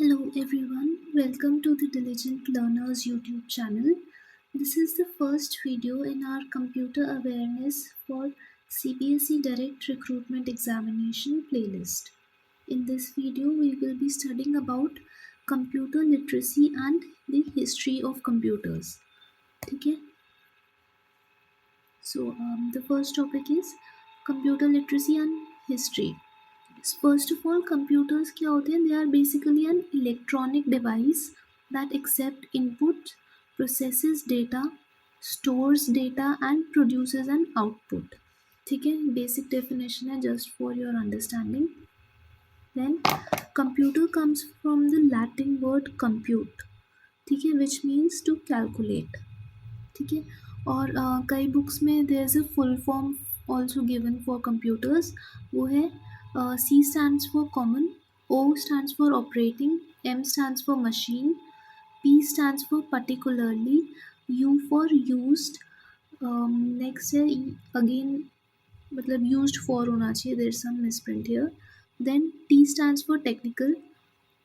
Hello everyone, welcome to the Diligent Learners YouTube channel. This is the first video in our computer awareness for Cbse direct recruitment examination playlist. In this video, we will be studying about computer literacy and the history of computers. Okay? The first topic is computer literacy and history. First of all, computers क्या होते हैं? They are basically an electronic device that accept input, processes data, stores data and produces an output. ठीक है, basic definition है just for your understanding. Then computer comes from the Latin word compute, ठीक है, which means to calculate. ठीक है, और कई books में there is a full form also given for computers. वो है C stands for common, O stands for operating, M stands for machine, P stands for particularly, U for used. Next है again, मतलब used for होना चाहिए, there some misprint here. Then T stands for technical,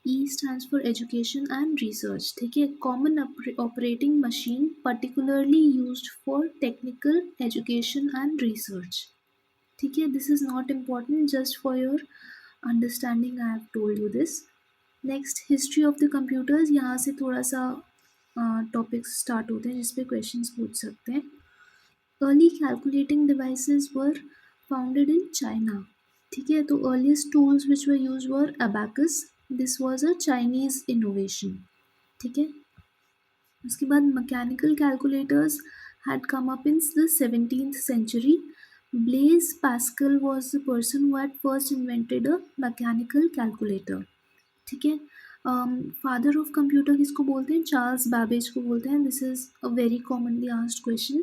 E stands for education and research. ठीक है, common operating machine particularly used for technical education and research. ठीक है, this is not important, just for your understanding I have told you this. Next, history of the computers. यहाँ से थोड़ा सा topics start होते हैं जिसपे क्वेश्चंस पूछ सकते हैं. Early calculating devices were founded in China. ठीक है, तो earliest tools which were used were abacus. This was a Chinese innovation. ठीक है, उसके बाद mechanical calculators had come up in the 17th century. Blaise Pascal was the person who had first invented a mechanical calculator. ठीक है, father of computer किसको बोलते हैं? Charles Babbage को बोलते हैं. This is a very commonly asked question.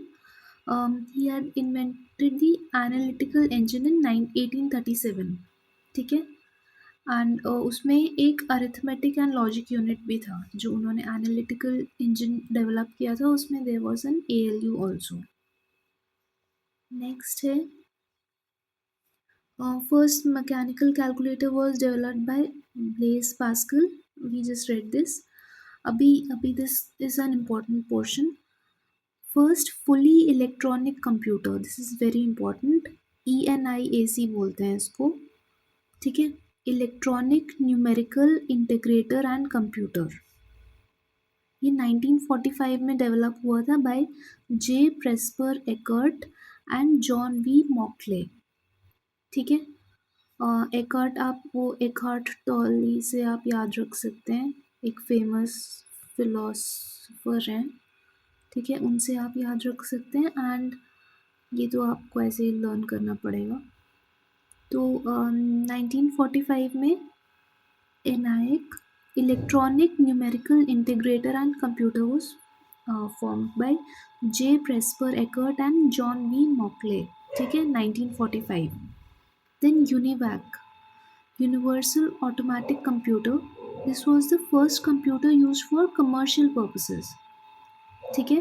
He had invented the analytical engine in 1837. ठीक है, एंड उसमें एक अरिथमेटिक एंड लॉजिक यूनिट भी था जो उन्होंने एनालिटिकल इंजन डेवलप किया था. उसमें there was an ALU also. Next है first mechanical calculator was developed by Blaise Pascal. We just read this. Abhi this is an important portion. First fully electronic computer. This is very important. ENIAC बोलते हैं इसको. ठीक है, electronic numerical integrator and computer. ये 1945 में develop हुआ था by J Presper Eckert and John V Mauchly. ठीक है, एकर्ट, आप वो एकहार्ट टॉली से आप याद रख सकते हैं, एक फेमस फिलोसफर हैं. ठीक है, उनसे आप याद रख सकते हैं. एंड ये तो आपको ऐसे ही लर्न करना पड़ेगा. तो 1945 में ENIAC, electronic numerical integrator and computer was formed by J. Presper Eckert and John V. Mauchly. ठीक है, 1945. Then UNIVAC, Universal Automatic Computer. This was the first computer used for commercial purposes. ठीक है,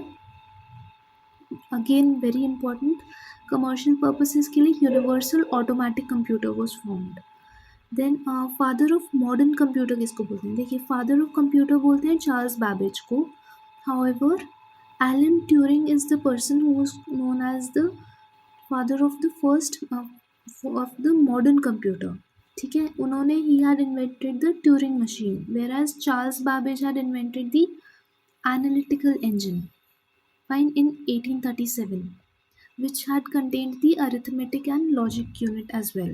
again very important, commercial purposes के लिए Universal Automatic Computer was formed. Then father of modern computer किसको बोलते हैं? देखिए, father of computer बोलते हैं चार्ल्स बैबेज को. However, Alan Turing is the person who was known as the father of the first of the modern computer. ठीक है, उन्होंने he had invented the Turing machine, whereas Charles Babbage had invented the analytical engine fine in 1837, which had contained the arithmetic and logic unit as well.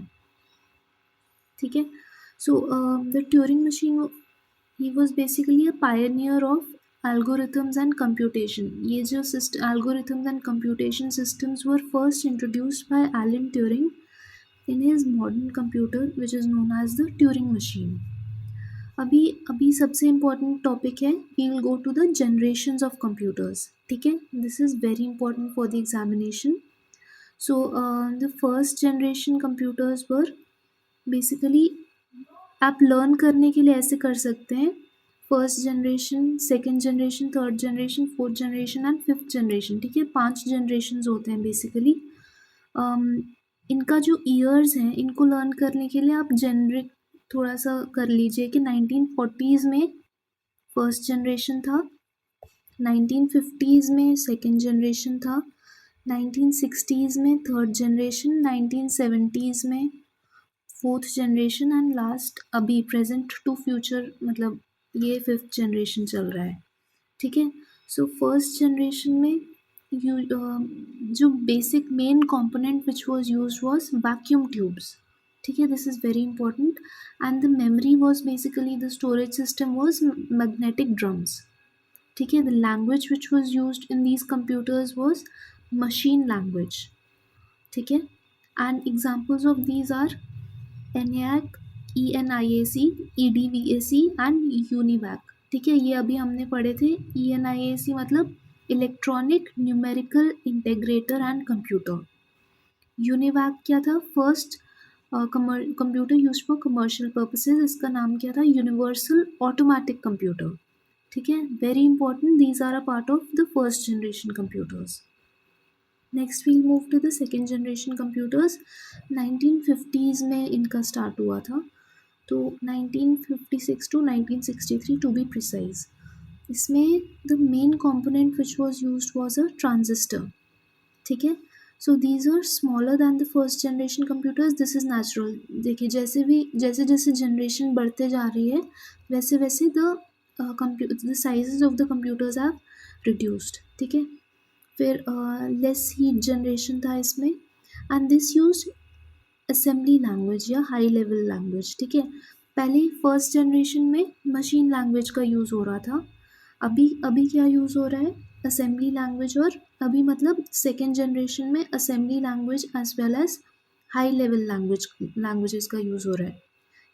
ठीक है, so the Turing machine, he was basically a pioneer of algorithms and computation. ये जो algorithms and computation systems were first introduced by Alan Turing in his modern computer, which is known as the Turing machine. अभी सबसे important topic है, we will go to the generations of computers. ठीक है, this is very important for the examination. So the first generation computers were basically, आप learn करने के लिए ऐसे कर सकते हैं, first generation, second generation, third generation, fourth generation and fifth generation. ठीक है, 5 जनरेशन होते हैं बेसिकली. इनका जो ईयर्स हैं, इनको लर्न करने के लिए आप थोड़ा सा कर लीजिए कि 1940s में फर्स्ट जनरेशन था, 1950s में सेकंड जनरेशन था, 1960s में थर्ड जनरेशन, 1970s में फोर्थ जनरेशन एंड लास्ट अभी प्रेजेंट टू फ्यूचर मतलब ये फिफ्थ जनरेशन चल रहा है। ठीक है। सो फर्स्ट जनरेशन में यू जो basic main component which was used was vacuum tubes. ठीक है, this is very important. And the memory was basically the storage system was magnetic drums. ठीक है, the language which was used in these computers was machine language. ठीक है, and examples of these are ENIAC, ENIAC, EDVAC and UNIVAC। ठीक है, ये अभी हमने पढ़े थे। ENIAC मतलब electronic numerical integrator and computer. UNIVAC क्या था? First computer use for commercial purposes. इसका नाम क्या था? Universal automatic computer. ठीक है, very important, these are a part of the first generation computers. Next we'll move to the second generation computers. 1950s में इनका स्टार्ट हुआ था, तो 1956 टू 1963 टू बी प्रिसाइज। इसमें the main component which was used was a transistor. ठीक है, so these are smaller than the first generation computers. This is natural. देखिए, जैसे जैसे जनरेशन बढ़ते जा रही है वैसे वैसे the sizes of the computers have reduced. ठीक है, फिर लेस हीट जनरेशन था इसमें, and this use assembly language या हाई लेवल लैंग्वेज। ठीक है, पहले फर्स्ट जनरेशन में मशीन लैंग्वेज का यूज़ हो रहा था। अभी अभी क्या यूज़ हो रहा है? Assembly language. और अभी मतलब सेकेंड जनरेशन में assembly language as well as high level languages का यूज़ हो रहा है।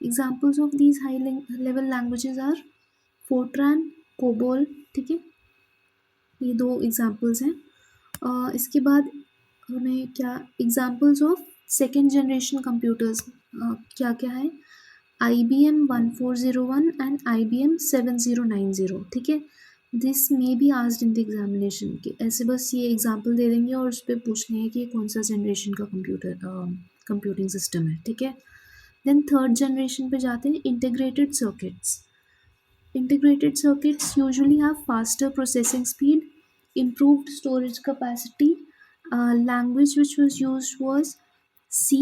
Examples of these high level languages are Fortran, COBOL. ठीक है, ये दो एग्जाम्पल्स हैं। इसके बाद हमें क्या examples of second generation computers क्या क्या है? IBM 1401 and IBM 7090। ठीक है, this may be asked in the examination कि ऐसे बस ये एग्जाम्पल दे देंगे और उस पर पूछ लेंगे कि कौन सा जनरेशन का कंप्यूटिंग सिस्टम है। ठीक है, देन थर्ड जनरेशन पे जाते हैं, integrated circuits. Integrated circuits usually have faster processing speed, improved storage capacity. Language which was used was C,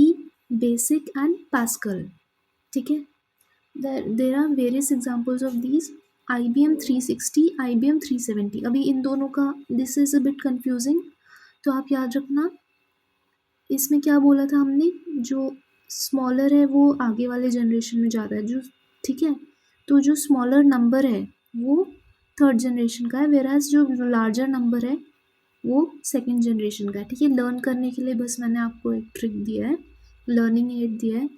Basic and Pascal. ठीक है, there are various examples of these. IBM 360, IBM 370। अभी इन दोनों का this is a bit confusing, तो आप याद रखना इसमें क्या बोला था हमने, जो स्मॉलर है वो आगे वाले जनरेशन में जाता है जो। ठीक है, तो जो स्मॉलर नंबर है वो थर्ड जनरेशन का है, वेराज जो लार्जर नंबर है वो सेकंड जनरेशन का है। ठीक है, लर्न करने के लिए बस मैंने आपको एक ट्रिक दिया है, लर्निंग एड दिया है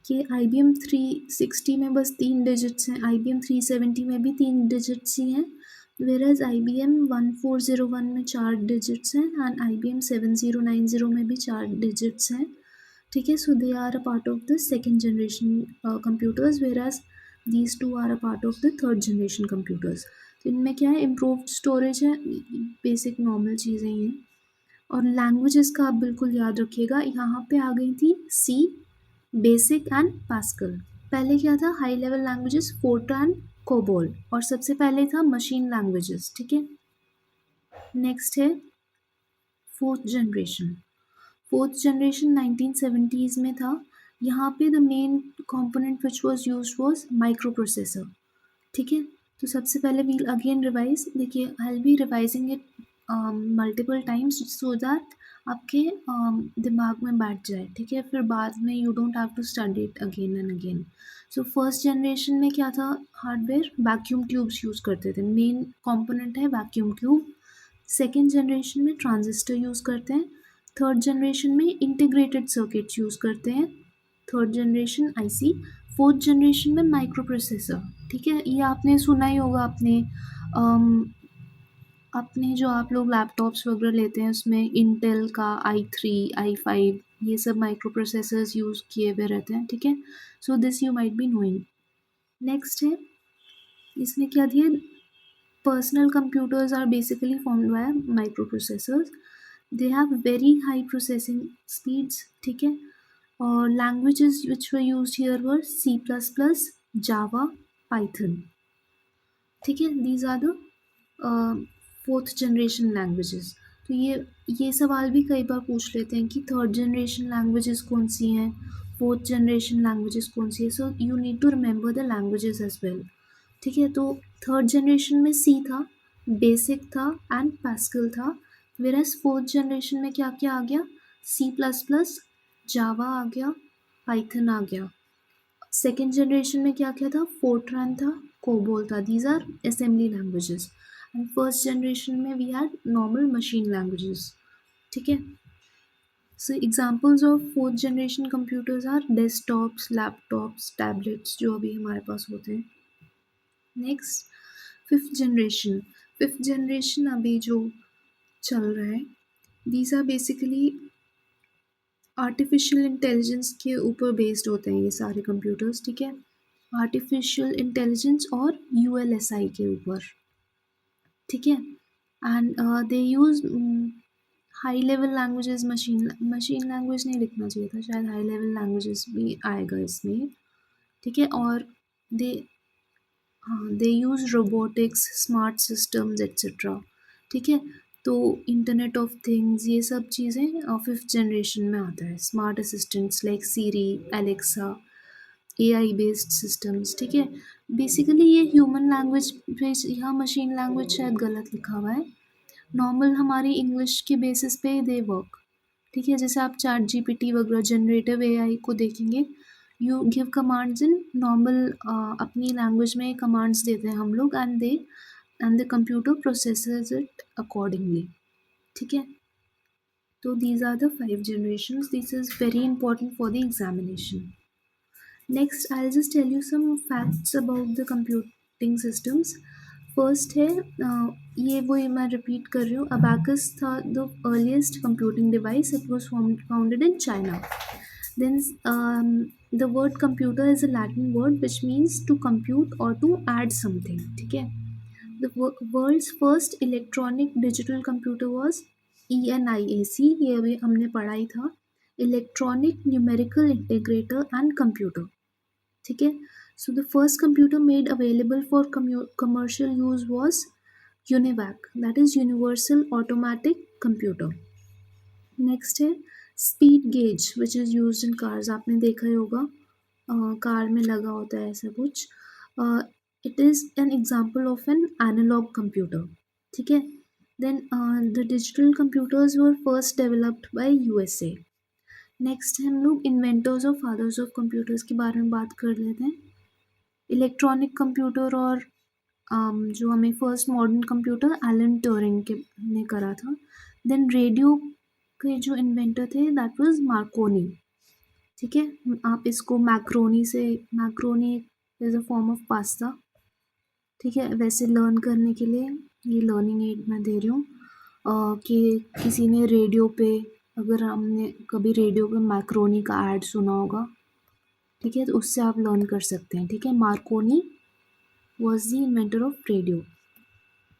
कि IBM 360 में बस 3 डिजिट्स हैं, IBM 370 में भी 3 डिजिट्स ही हैं, वेराज IBM 1401 में 4 डिजिट्स हैं एंड IBM 7090 में भी 4 डिजिट्स हैं। ठीक है, so they are a part of the second generation computers, whereas these two are a part of the third generation computers. तो इनमें क्या है? इम्प्रूव्ड स्टोरेज है, बेसिक नॉर्मल चीज़ें ही हैं। और लैंग्वेजेस का आप बिल्कुल याद रखिएगा, यहाँ पे आ गई थी सी, बेसिक एंड पास्कल। पहले क्या था? High level languages Fortran, COBOL, और सबसे पहले था मशीन लैंग्वेजेस। ठीक है, नेक्स्ट है fourth generation. Fourth generation 1970s में था। यहाँ पे the main component which was used was micro processor. ठीक है, तो सबसे पहले वील अगेन रिवाइज। देखिए, आई will B revising it multiple times so that आपके दिमाग में बैठ जाए। ठीक है, फिर बाद में you don't have to study it again and again. So first generation में क्या था? हार्डवेयर वैक्यूम ट्यूब्स यूज़ करते थे, मेन कंपोनेंट है वैक्यूम ट्यूब। सेकेंड जनरेशन में ट्रांजिस्टर यूज़ करते हैं। थर्ड जनरेशन में इंटीग्रेटेड सर्किट्स यूज़ करते हैं, third generation IC। Fourth generation में माइक्रो प्रोसेसर। ठीक है, ये आपने सुना ही होगा, अपने जो आप लोग लैपटॉप्स वगैरह लेते हैं उसमें इंटेल का i3, i5 ये सब माइक्रो प्रोसेसर्स यूज़ किए हुए रहते हैं। ठीक है, so this you might be knowing. Next है, इसमें क्या दिया? Personal computers are basically formed by microprocessors. They have very high processing speeds. ठीक है, Languages which were used here were C++, Java, Python. ठीक है, these are the fourth generation languages. तो ये सवाल भी कई बार पूछ लेते हैं कि थर्ड जनरेशन लैंग्वेजेस कौन सी हैं, फोर्थ जनरेशन लैंग्वेजेस कौन सी है. So you need to remember the languages as well. ठीक है, तो थर्ड जनरेशन में सी था, बेसिक था एंड पैस्कल था. वेरस फोर्थ जनरेशन में क्या क्या आ गया, C++, जावा आ गया, पाइथन आ गया. सेकेंड जनरेशन में क्या क्या था, फोर्ट्रान था, कोबोल था. These are assembly languages. And first generation में we had normal machine languages. ठीक है, so examples of fourth generation computers are desktops, laptops, tablets जो अभी हमारे पास होते हैं. नेक्स्ट, फिफ्थ जनरेशन अभी जो चल रहा है, these are basically artificial intelligence के ऊपर बेस्ड होते हैं ये सारे कंप्यूटर्स. ठीक है, आर्टिफिशियल इंटेलिजेंस और ULSI के ऊपर. ठीक है, and they use high level languages. Machine language नहीं लिखना चाहिए था, शायद हाई लेवल लैंग्वेजेस भी आएगा इसमें. ठीक है, और दे हाँ, they use robotics, smart systems etcetera. ठीक है, तो इंटरनेट ऑफ थिंग्स, ये सब चीज़ें फिफ्थ जनरेशन में आता है. स्मार्ट असिस्टेंट्स लाइक सीरी, एलेक्सा, AI बेस्ड सिस्टम्स. ठीक है, बेसिकली ये ह्यूमन लैंग्वेज बेस, यहाँ मशीन लैंग्वेज शायद गलत लिखा हुआ है. नॉर्मल हमारी इंग्लिश के बेसिस पे दे वर्क. ठीक है, जैसे आप ChatGPT वगैरह जनरेटिव AI को देखेंगे, you give commands in normal, अपनी लैंग्वेज में कमांड्स देते हैं हम लोग, and the computer processes it accordingly. ठीक है, तो these are the 5 generations. This is very important for the examination. Next, I'll just tell you some facts about the computing systems. First है, ये वही मैं रिपीट कर रही हूँ, अबैकस था the earliest computing device. It was founded in China. Then the word computer is a Latin word which means to compute और to add something. ठीक है, the world's first electronic digital computer was ENIAC. ये अभी हमने पढ़ा ही था, electronic numerical integrator and computer. ठीक है, so the first computer made available for commercial use was UNIVAC, that is universal automatic computer. Next है speed gauge which is use in cars. आपने देखा ही होगा, कार में लगा होता है ऐसा कुछ. It is an example of an analogue computer. ठीक है, then the digital computers were first developed by USA. Next हम लोग इन्वेंटर्स और फादर्स ऑफ कंप्यूटर्स के बारे में बात कर लेते हैं. इलेक्ट्रॉनिक कंप्यूटर और जो हमें first modern computer Alan Turing के ने करा था. देन रेडियो के जो इन्वेंटर थे दैट वाज मार्कोनी. ठीक है, आप इसको macaroni is a form of pasta. ठीक है, वैसे लर्न करने के लिए ये लर्निंग एड मैं दे रही हूँ कि किसी ने रेडियो पे, अगर हमने कभी रेडियो पे मैक्रोनी का ऐड सुना होगा, ठीक है, तो उससे आप लर्न कर सकते हैं. ठीक है, Markovnikov was the inventor of radio.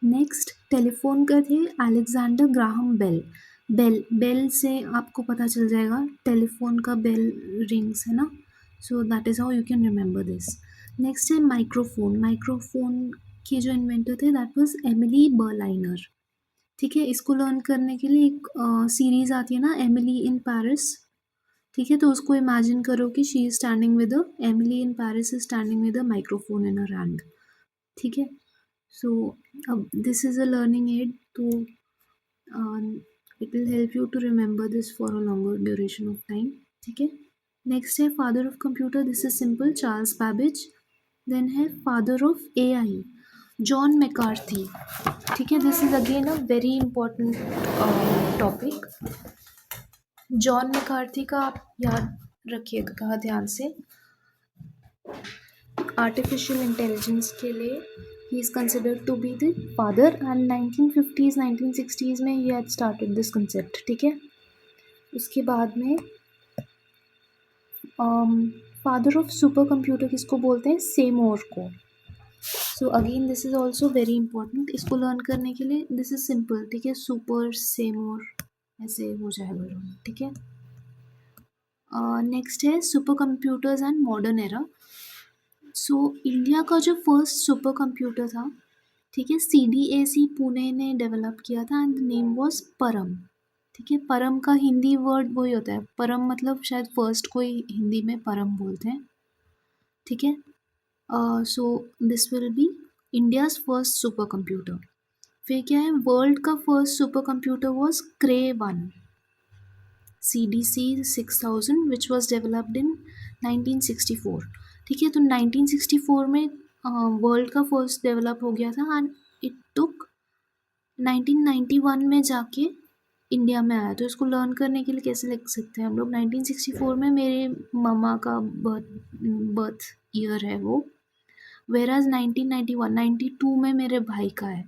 Next telephone का थे अलेक्जेंडर ग्राहम बेल. बेल से आपको पता चल जाएगा, टेलीफोन का बेल रिंग्स है ना, सो that is how you can remember this. Next है माइक्रोफोन के जो इन्वेंटर थे दैट वाज एमिली बर्लाइनर. ठीक है, इसको लर्न करने के लिए एक सीरीज़ आती है ना, एमिली इन पेरिस. ठीक है, तो उसको इमेजिन करो कि she is standing with Emily in Paris is standing with a microphone in her hand. ठीक है, सो अब this is a learning aid, तो it will help you to remember this for a longer duration of time. ठीक है, next है father of computer. This is simple, Charles Babbage. Then है father of AI, John McCarthy. ठीक है, this is again a very important topic. John McCarthy का आप याद रखिएगा ध्यान से. आर्टिफिशियल इंटेलिजेंस के लिए ही is considered to be the father, and 1950s 1960s में ही हैड स्टार्टेड दिस कंसेप्ट. ठीक है, उसके बाद में फादर ऑफ सुपर कंप्यूटर किसको बोलते हैं, सेमोर को. So again this is also very important. इसको लर्न करने के लिए दिस इज सिंपल. ठीक है, सुपर सेमोर ऐसे हो जाएगा. ठीक है, नेक्स्ट है super computers and modern era. So India का जो फर्स्ट सुपर कंप्यूटर था, ठीक है, CDAC पुणे ने डेवलप किया था एंड नेम वाज परम। ठीक है, परम का हिंदी वर्ड वही होता है, परम मतलब शायद फर्स्ट को ही हिंदी में परम बोलते हैं। ठीक है, so this will B India's first super computer. फिर क्या है, वर्ल्ड का first super computer was cray 1 CDC 6000 which was developed in 1964। ठीक है, तो 1964 में वर्ल्ड का फर्स्ट डेवलप हो गया था एंड इट टुक 1991 में जाके इंडिया में आया। तो इसको लर्न करने के लिए कैसे लिख सकते हैं हम लोग, 1964 में मेरे मम्मा का बर्थ ईयर है वो, वेराज 1991 92 में मेरे भाई का है।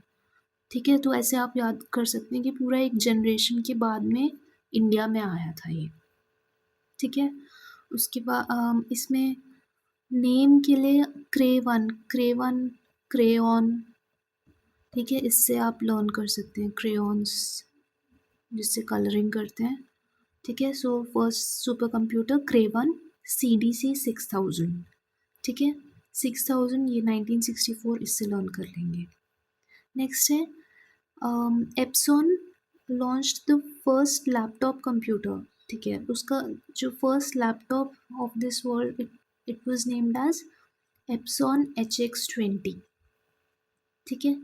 ठीक है, तो ऐसे आप याद कर सकते हैं कि पूरा एक जनरेशन के बाद में इंडिया में आया था ये। ठीक है, उसके बाद इसमें नेम के लिए क्रे 1 क्रेयॉन। ठीक है, इससे आप लर्न कर सकते हैं, क्रेयॉन्स जिससे कलरिंग करते हैं। ठीक है, सो फर्स्ट सुपर कंप्यूटर क्रे 1 CDC 6000। ठीक है, 6000 ये 1964, इससे लर्न कर लेंगे। नेक्स्ट है Epson launched the first laptop computer. ठीक है, उसका जो first laptop of this world, it was named as Epson HX20। ठीक है,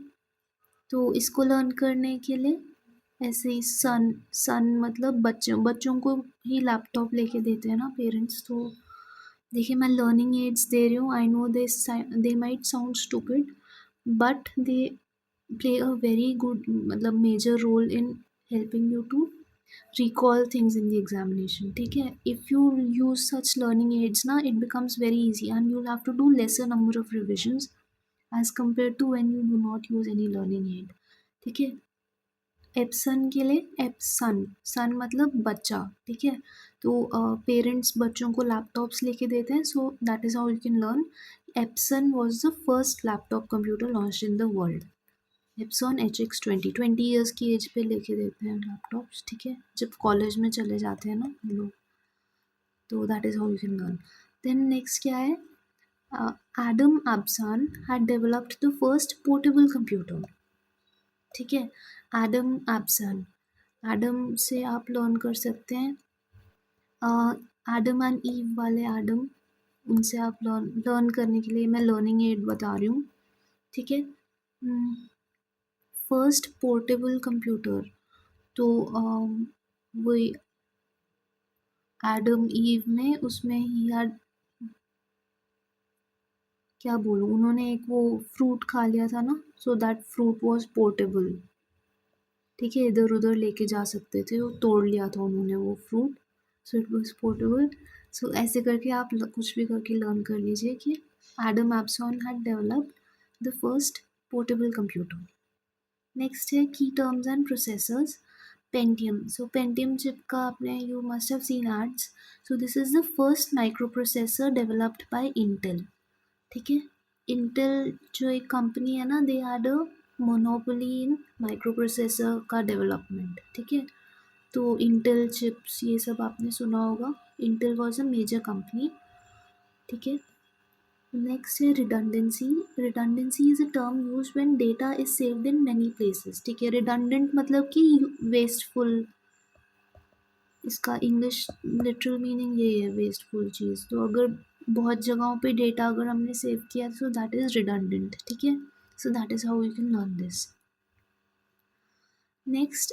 तो इसको लर्न करने के लिए ऐसे ही सन मतलब बच्चों को ही लैपटॉप लेके देते हैं ना पेरेंट्स। तो देखिए मैं लर्निंग एड्स दे रही हूँ, I know they might sound stupid but they play a very good मतलब major role in helping you to recall things in the examination. ठीक है, if you use such learning aids ना, it becomes very easy and you'll have to do lesser number of revisions as compared to when you do not use any learning aid. ठीक है, Epson के लिए Epson, सन मतलब बच्चा। ठीक है, तो पेरेंट्स बच्चों को लैपटॉप्स लेके देते हैं, सो that is how you can learn. Epson was the first laptop computer launch in the world. एप्सॉन HX20 20 years की एज पे लेके देते हैं लैपटॉप्स। ठीक है, जब कॉलेज में चले जाते हैं ना हम लोग, तो that is how you can learn. Then next क्या है, Adam Osborne had developed the first portable computer. ठीक है, एडम एब्सन, एडम से आप लर्न कर सकते हैं, एडम एंड ईव वाले एडम, उनसे आप लर्न करने के लिए मैं लर्निंग एड बता रही हूँ। ठीक है, फर्स्ट पोर्टेबल कंप्यूटर, तो वही एडम ईव ने उसमें ही यार क्या बोलूँ, उन्होंने एक वो फ्रूट खा लिया था ना, so that fruit was portable. ठीक है, इधर उधर लेके जा सकते थे, वो तोड़ लिया था उन्होंने वो fruit, so it was portable. So ऐसे करके आप कुछ भी करके लर्न कर लीजिए कि Adam Osborne had developed the first portable computer. Next है key terms and processors. Pentium, so Pentium chip का आपने you must have seen ads. So this is the first micro processor developed by Intel. ठीक है, Intel जो एक company है ना, they had a monopoly in micro processor का development. ठीक है, तो इंटेल चिप्स ये सब आपने सुना होगा, Intel was a major company. ठीक है, नेक्स्ट है redundancy. Redundancy is a term use when data is saved in many places. ठीक है, रिडंडेंट मतलब कि वेस्टफुल, इसका इंग्लिश लिटरल मीनिंग ये है, वेस्टफुल चीज़। तो अगर बहुत जगहों पे डेटा अगर हमने सेव किया तो दैट इज़ रिडंडेंट। ठीक है, so that is how you can learn this. Next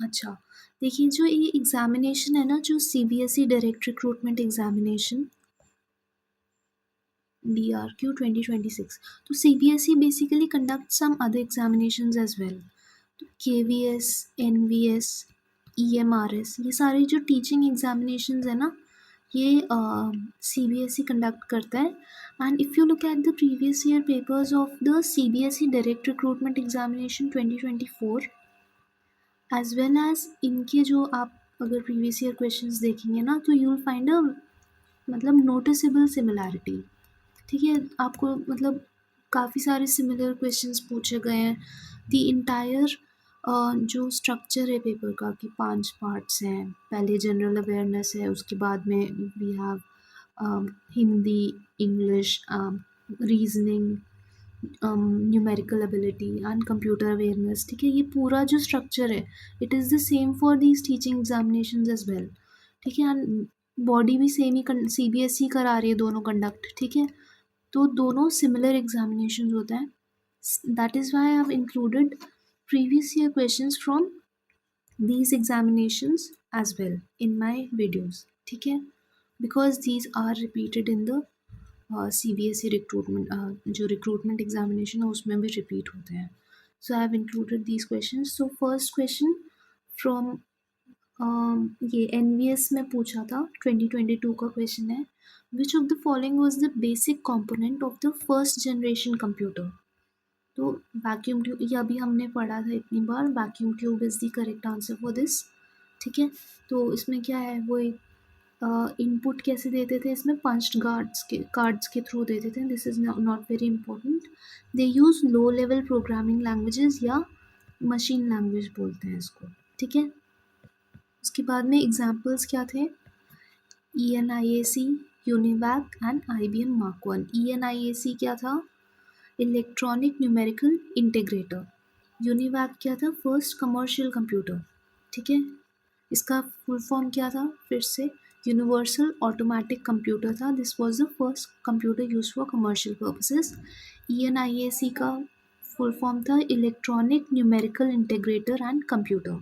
अच्छा, देखिए जो ये एग्जामिनेशन है ना, जो CBSE direct recruitment examination DRQ 2026, तो CBSE basically conduct some other examinations as well. तो KVS, NVS, EMRS, ये सारे जो टीचिंग एग्जामिनेशंस है ना, ये CBSE कंडक्ट करता है। And if you look at the previous year papers of the CBSE direct recruitment examination 2024 as well as इनके जो आप अगर प्रीवियस ईयर क्वेश्चंस देखेंगे ना, तो यू विल फाइंड अ मतलब नोटिसेबल सिमिलैरिटी। ठीक है, आपको मतलब काफ़ी सारे सिमिलर क्वेश्चंस पूछे गए हैं। द इंटायर जो स्ट्रक्चर है पेपर का कि 5 पार्ट्स हैं। पहले जनरल अवेयरनेस है, उसके बाद में we have Hindi, English, reasoning, numerical ability and computer awareness. ठीक है, ये पूरा जो स्ट्रक्चर है it is the same for these teaching examinations as well. ठीक है, एंड बॉडी भी सेम ही CBSE करा रही है दोनों कंडक्ट। ठीक है, तो दोनों सिमिलर एग्जामिनेशन होते हैं। That is why I have included previous year questions from these examinations as well in my videos. ठीक है, because these are repeated in the CBSE recruitment, जो recruitment examination है उसमें भी repeat होते हैं. So I have included these questions. So first question from ये NVS में पूछा था, 2022 का क्वेश्चन है, which of the following was the basic component of the first generation computer? तो वैक्यूम ट्यूब, ये अभी हमने पढ़ा था इतनी बार, vacuum tube is the correct answer for this. ठीक है, तो इसमें क्या है, वो इनपुट कैसे देते थे, इसमें पंच्ड कार्ड्स के थ्रू देते थे। This is not very important. They use low level programming languages या मशीन लैंग्वेज बोलते हैं इसको। ठीक है, उसके बाद में एग्जाम्पल्स क्या थे, ENIAC, UNIVAC and IBM Mark 1। ENIAC क्या था, इलेक्ट्रॉनिक न्यूमेरिकल इंटीग्रेटर। यूनिवैक क्या था, फर्स्ट कमर्शियल कंप्यूटर। ठीक है, इसका फुल फॉर्म क्या था, फिर से यूनिवर्सल ऑटोमेटिक कंप्यूटर था। This was the first computer use for commercial purposes. ENIAC का फुल फॉर्म था electronic numerical integrator and computer.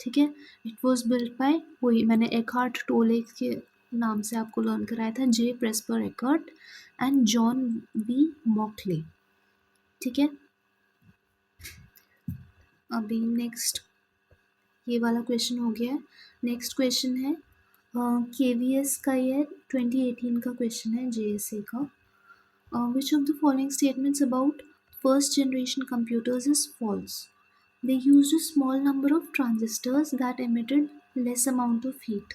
ठीक है, इट वाज बिल्ट बाय, वही मैंने एकहार्ट टोले के नाम से आपको लर्न कराया था, J. Presper Eckert and John V. मॉकले। ठीक है, अभी नेक्स्ट ये वाला क्वेश्चन हो गया है। नेक्स्ट क्वेश्चन है KVS का, ये 2018 का क्वेश्चन है, JSA का। Which of the following statements about first generation computers is false? They used a small number of transistors that emitted less amount of heat.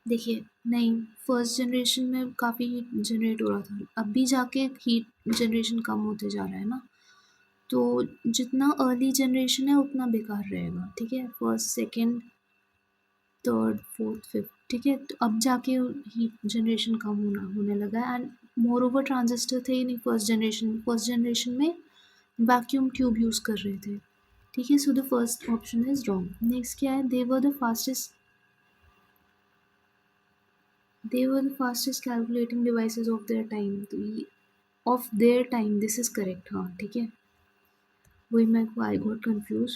देखिए, नहीं, फर्स्ट जनरेशन में काफ़ी हीट जनरेट हो रहा था, अभी जाके हीट जनरेशन कम होते जा रहा है ना, तो जितना अर्ली जनरेशन है उतना बेकार रहेगा। ठीक है, first, second, third, fourth, fifth. ठीक है, तो अब जाके हीट जनरेशन कम होने लगा है। एंड मोर ओवर ट्रांजिस्टर थे ही नहीं फर्स्ट जनरेशन में वैक्यूम ट्यूब यूज़ कर रहे थे। ठीक है, so the first option is wrong. Next क्या है, they were the fastest calculating devices of their time. तो of their time this is correct. हाँ, ठीक है, वही मैं I got confuse.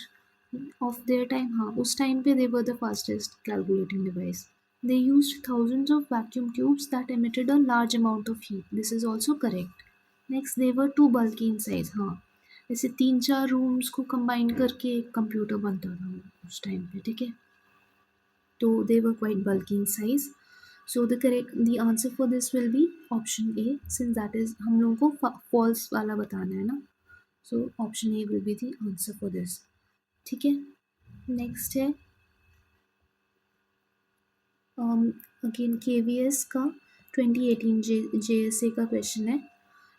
Of their time, हाँ, उस टाइम पे they were the fastest calculating device. They used thousands of vacuum tubes that emitted a large amount of heat. This is also correct. Next, they were too bulky in size. हाँ, ऐसे 3-4 rooms को combine करके एक computer बनता था उस time पे। ठीक है, तो they were quite bulky in size. So the answer for this will be option A, since that is, हम लोगों को फॉल्स वाला बताना है ना, so option A will be the answer for this. ठीक है, नेक्स्ट है अगेन KVS का 2018 JSA का क्वेश्चन है,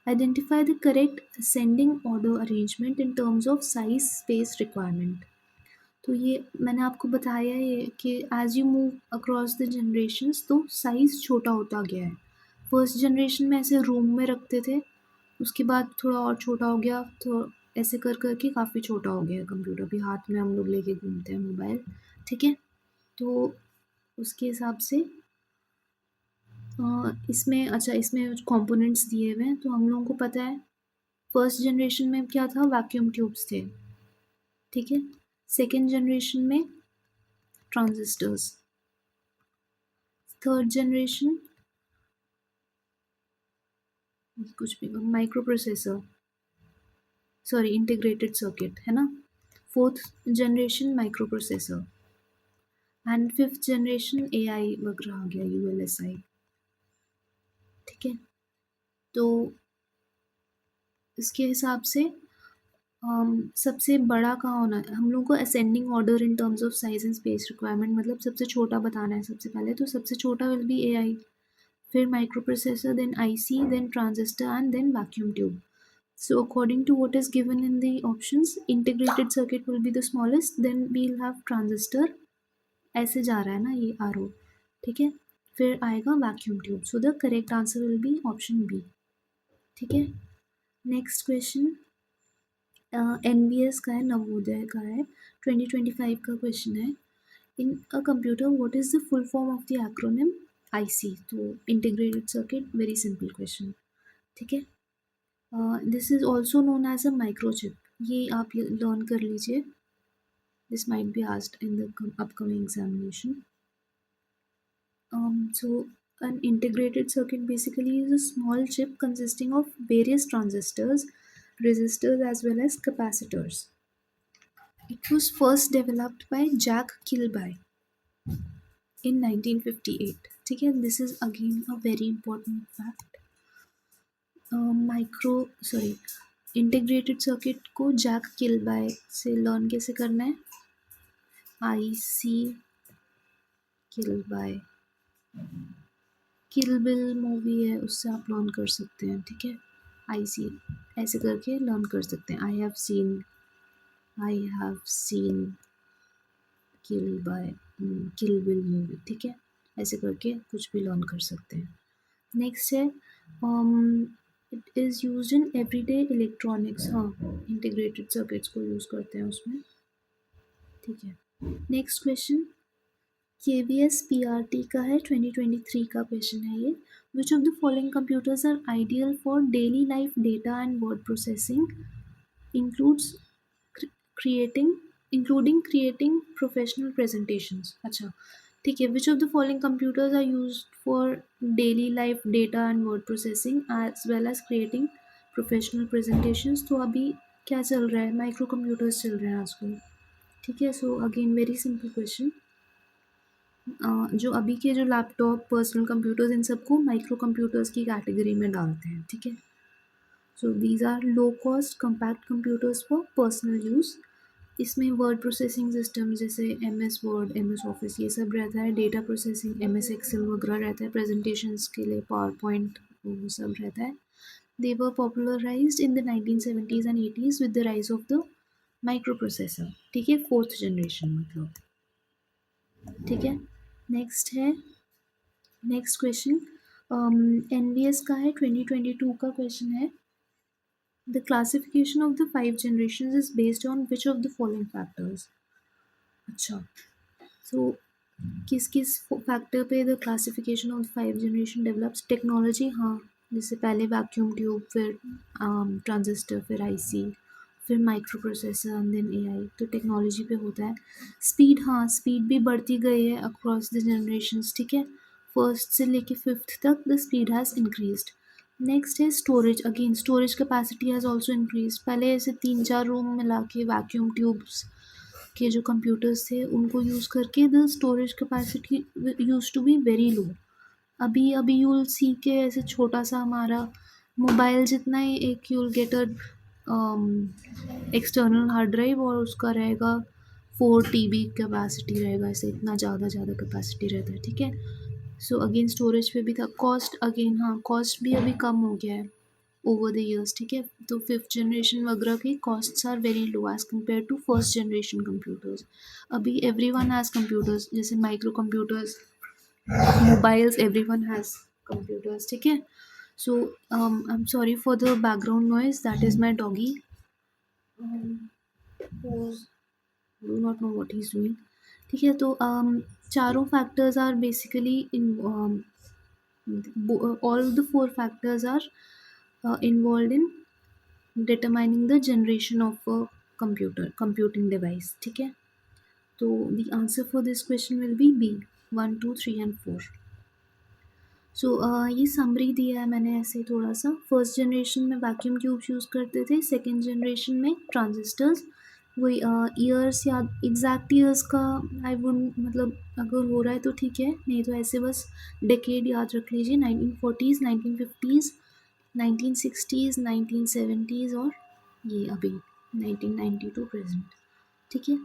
identify the correct ascending order arrangement in terms of size space requirement. तो ये मैंने आपको बताया है कि as you move across the generations तो साइज़ छोटा होता गया है। फर्स्ट जनरेशन में ऐसे रूम में रखते थे, उसके बाद थोड़ा और छोटा हो गया, तो ऐसे कर करके काफ़ी छोटा हो गया कंप्यूटर, भी हाथ में हम लोग लेके घूमते हैं मोबाइल। ठीक है, तो उसके हिसाब से इसमें, अच्छा, इसमें कंपोनेंट्स दिए हुए हैं, तो हम लोगों को पता है फर्स्ट जनरेशन में क्या था, वैक्यूम ट्यूब्स थे। ठीक है, सेकेंड जनरेशन में ट्रांजिस्टर्स, थर्ड जनरेशन कुछ भी, micro processor, sorry integrated circuit है ना, fourth generation micro processor, and fifth generation AI वगैरह आ गया, ULSI। ठीक है, तो इसके हिसाब से सबसे बड़ा कहाँ होना है, हम लोग को ascending order in terms of size and space requirement, मतलब सबसे छोटा बताना है सबसे पहले, तो सबसे छोटा विल बी AI, फिर microprocessor, then IC, then transistor and then vacuum tube. So according to what is given in the options, integrated circuit will be the smallest, then we'll have transistor, ऐसे जा रहा है ना ये आरो, ठीक है, फिर आएगा vacuum tube. So the correct answer will be option B. ठीक है. नेक्स्ट क्वेश्चन एनबीएस का है, नवोदय का है, 2025 का क्वेश्चन है. In a computer what is the full form of the acronym IC. तो integrated circuit, very simple question. ठीक है. This is also known as a microchip. ये आप लर्न कर लीजिए. This might be asked in the upcoming examination. So an integrated circuit basically is a small chip consisting of various transistors, resistors as well as capacitors. It was first developed by Jack Kilby in 1958. ठीक है, this is again a very important fact. Integrated circuit को Jack किलबाय से learn कैसे करना है. IC किलबाय, किल bill movie है उससे आप लर्न कर सकते हैं. ठीक है, IC ऐसे करके लर्न कर सकते हैं. I have seen kill bill movie. ठीक है, ऐसे करके कुछ भी लर्न कर सकते हैं. नेक्स्ट है it is used in everyday electronics. हाँ, इंटीग्रेटेड सर्किट्स को यूज़ करते हैं उसमें. ठीक है. नेक्स्ट क्वेश्चन KBS PRT का है, 2023 का क्वेश्चन है ये. Which of the following computers are ideal for daily life data and word processing? Includes creating including professional presentations. अच्छा, ठीक है. Which of the following computers are used for daily life data and word processing as well as creating professional presentations? तो अभी क्या चल रहा है, micro computers चल रहे हैं आजकल. ठीक है. So again very simple question. जो अभी के जो लैपटॉप, पर्सनल कंप्यूटर्स, इन सबको माइक्रो कंप्यूटर्स की कैटेगरी में डालते हैं. ठीक है. So these are low cost compact computers for personal use. इसमें वर्ड प्रोसेसिंग सिस्टम जैसे MS वर्ड, MS ऑफिस, ये सब रहता है. डेटा प्रोसेसिंग MS एक्सेल वगैरह रहता है. प्रेजेंटेशंस के लिए पावर पॉइंट वो सब रहता है. They were popularised in the 1970s and 80s with the rise of the micro processor. ठीक है, 4th जनरेशन मतलब. ठीक है. नेक्स्ट है, नेक्स्ट क्वेश्चन NBS का है, 2022 का क्वेश्चन है. The classification of the 5 generation is based on which of the following factors. अच्छा, सो किस किस फैक्टर पे the classification of 5 generation develops. Technology, हाँ, जैसे पहले वैक्यूम ट्यूब, फिर ट्रांजिस्टर, फिर IC, फिर microprocessor and then AI. तो टेक्नोलॉजी पे होता है. स्पीड, हाँ, स्पीड भी बढ़ती गई है अक्रॉस द जनरेशन्स. ठीक है, 1st से लेके 5th तक the speed has increased. Next है storage. Again storage capacity has also increase. पहले ऐसे 3-4 रूम मिला के वैक्यूम ट्यूब्स के जो कंप्यूटर्स थे उनको यूज़ करके the storage capacity used to be very low. अभी यू विल सी के ऐसे छोटा सा हमारा मोबाइल जितना ही एक you will get a external hard drive और उसका रहेगा 4 TB कैपेसिटी रहेगा. ऐसे इतना ज़्यादा कैपेसिटी रहता है. ठीक है. सो अगेन स्टोरेज पे भी था. कॉस्ट, अगेन हाँ, कॉस्ट भी अभी कम हो गया है ओवर द ईयर्स. ठीक है. तो 5th जनरेशन वगैरह की costs are very low as compare to 1st generation computers. अभी एवरीवन हैज़ कंप्यूटर्स, जैसे micro computers, mobiles, everyone has computers. ठीक है. So I am sorry for the background noise, that is my doggy do not know what he is doing. ठीक है. तो चारों factors are basically in all the 4 factors are involved in determining the generation of a computing device. ठीक है. तो the answer for this question will be B, 1, 2, 3 and 4. सो ये summary दिया है मैंने ऐसे थोड़ा सा. 1st जनरेशन में वैक्यूम ट्यूब्स यूज़ करते थे. 2nd जनरेशन में ट्रांजिस्टर्स. वही ईयर्स याद, एग्जैक्ट ईयर्स का आई वुड, मतलब अगर हो रहा है तो ठीक है, नहीं तो ऐसे बस डेकेड याद रख लीजिए. 1940s, 1950s, 1960s, 1970s और ये अभी 1990 टू प्रेजेंट. ठीक है.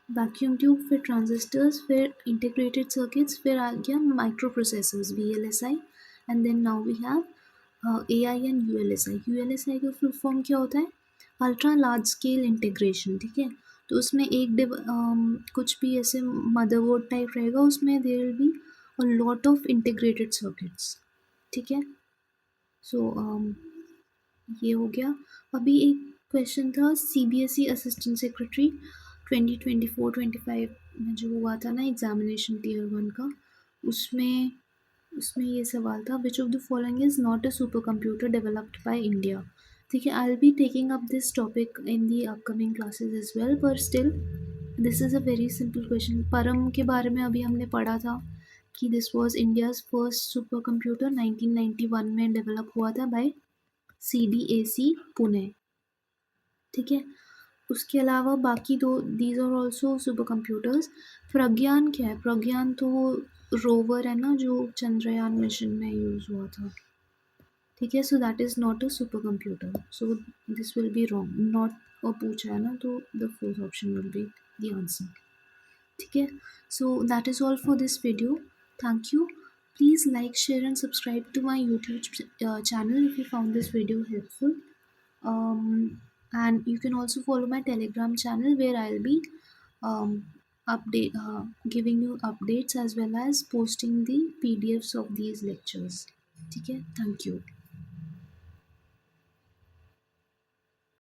वैक्यूम ट्यूब, फिर ट्रांजिस्टर्स, फिर इंटीग्रेटेड सर्किट्स, फिर आ गया microprocessors VLSI, and then now we have A I and U L S I का फुल फॉर्म क्या होता है? अल्ट्रा लार्ज स्केल इंटीग्रेशन, ठीक है। तो उसमें कुछ भी ऐसे मदरबोर्ड टाइप रहेगा, उसमें there will be a lot of integrated circuits, ठीक है। सो ये हो गया। अभी एक क्वेश्चन था सीबीएसई असिस्टेंट सेक्रेटरी 2024-25 में जो हुआ था ना एग्जामिनेशन टीयर वन का, उसमें उसमें ये सवाल था, which of the following is not a super computer developed by India. ठीक है, I will be taking up this topic in the upcoming classes as well, पर still this is a very simple question. Param के बारे में अभी हमने पढ़ा था कि this was India's first super computer, 1991 में डेवलप हुआ था बाय CDAC पुणे, ठीक है। उसके अलावा बाकी दो, these are also super computers. Pragyan क्या है? प्रज्ञान तो वो रोवर है ना जो चंद्रयान मिशन में यूज़ हुआ था, ठीक है। So that is not a super computer, so this will be wrong, not और पूछा है ना, तो the fourth option will be the answer, ठीक है। So that is all for this video, thank you. Please like, share and subscribe to my YouTube channel if you found this video helpful. Um, and you can also follow my Telegram channel where I'll be um, giving you updates as well as posting the PDFs of these lectures. ठीक है, thank you.